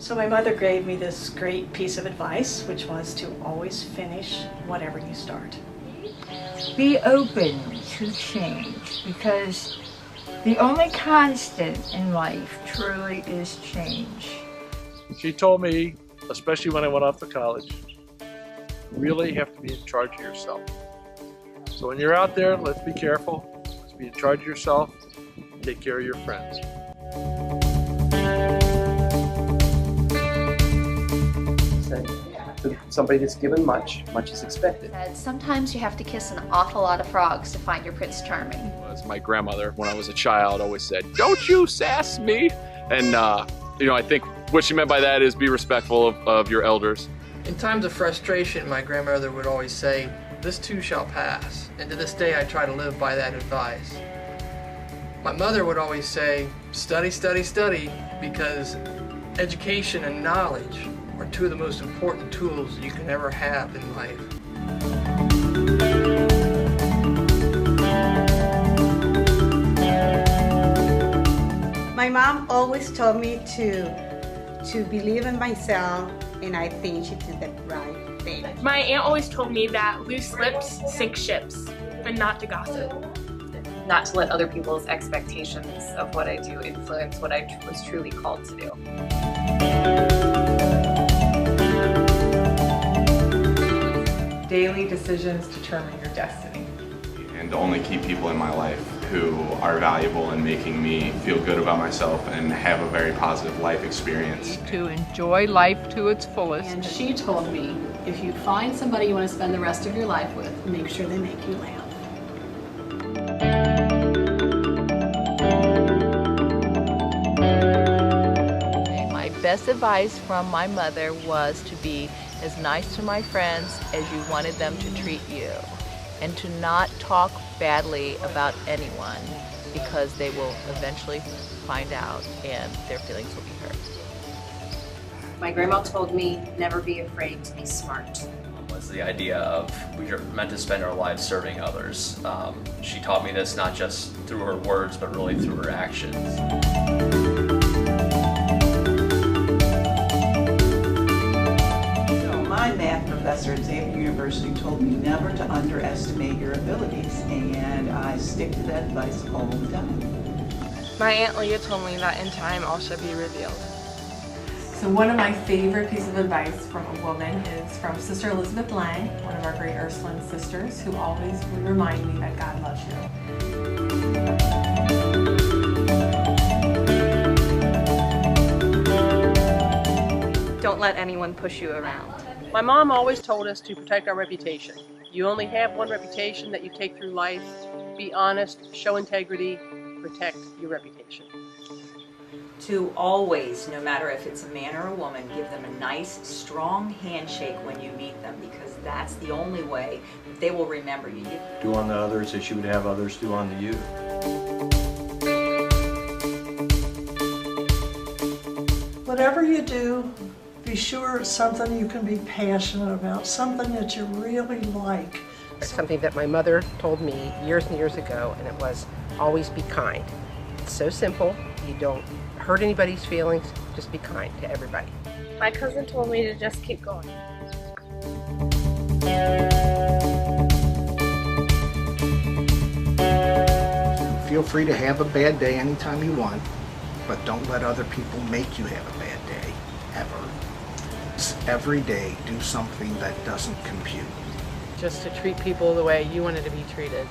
So my mother gave me this great piece of advice, which was to always finish whatever you start. Be open to change, because the only constant in life truly is change. She told me, especially when I went off to college, you really have to be in charge of yourself. So when you're out there, let's be careful. Let's be in charge of yourself. Take care of your friends. To somebody that's given much is expected. Sometimes you have to kiss an awful lot of frogs to find your Prince Charming. As my grandmother, when I was a child, always said, "Don't you sass me." And I think what she meant by that is be respectful of your elders. In times of frustration, my grandmother would always say, "This too shall pass." And to this day, I try to live by that advice. My mother would always say, "Study, study, study," because education and knowledge are two of the most important tools you can ever have in life. My mom always told me to believe in myself, and I think she did the right thing. My aunt always told me that loose lips sink ships, but not to gossip. Not to let other people's expectations of what I do influence what I was truly called to do. Daily decisions determine your destiny. And to only keep people in my life who are valuable in making me feel good about myself and have a very positive life experience. To enjoy life to its fullest. And she told me, if you find somebody you want to spend the rest of your life with, make sure they make you laugh. My best advice from my mother was to be as nice to my friends as you wanted them to treat you, and to not talk badly about anyone, because they will eventually find out and their feelings will be hurt. My grandma told me never be afraid to be smart. Was the idea of we are meant to spend our lives serving others. She taught me this not just through her words, but really through her actions. My math professor at Xavier University told me never to underestimate your abilities, and I stick to that advice all the time. My Aunt Leah told me that in time all shall be revealed. So one of my favorite pieces of advice from a woman is from Sister Elizabeth Lang, one of our great Ursuline sisters, who always would remind me that God loves you. Don't let anyone push you around. My mom always told us to protect our reputation. You only have one reputation that you take through life. Be honest, show integrity, protect your reputation. To always, no matter if it's a man or a woman, give them a nice, strong handshake when you meet them, because that's the only way that they will remember you. Do unto others as you would have others do unto you. Whatever you do, be sure it's something you can be passionate about, something that you really like. Something that my mother told me years and years ago, and it was always be kind. It's so simple. You don't hurt anybody's feelings. Just be kind to everybody. My cousin told me to just keep going. Feel free to have a bad day anytime you want, but don't let other people make you have a bad day, ever. Every day, do something that doesn't compute. Just to treat people the way you wanted to be treated.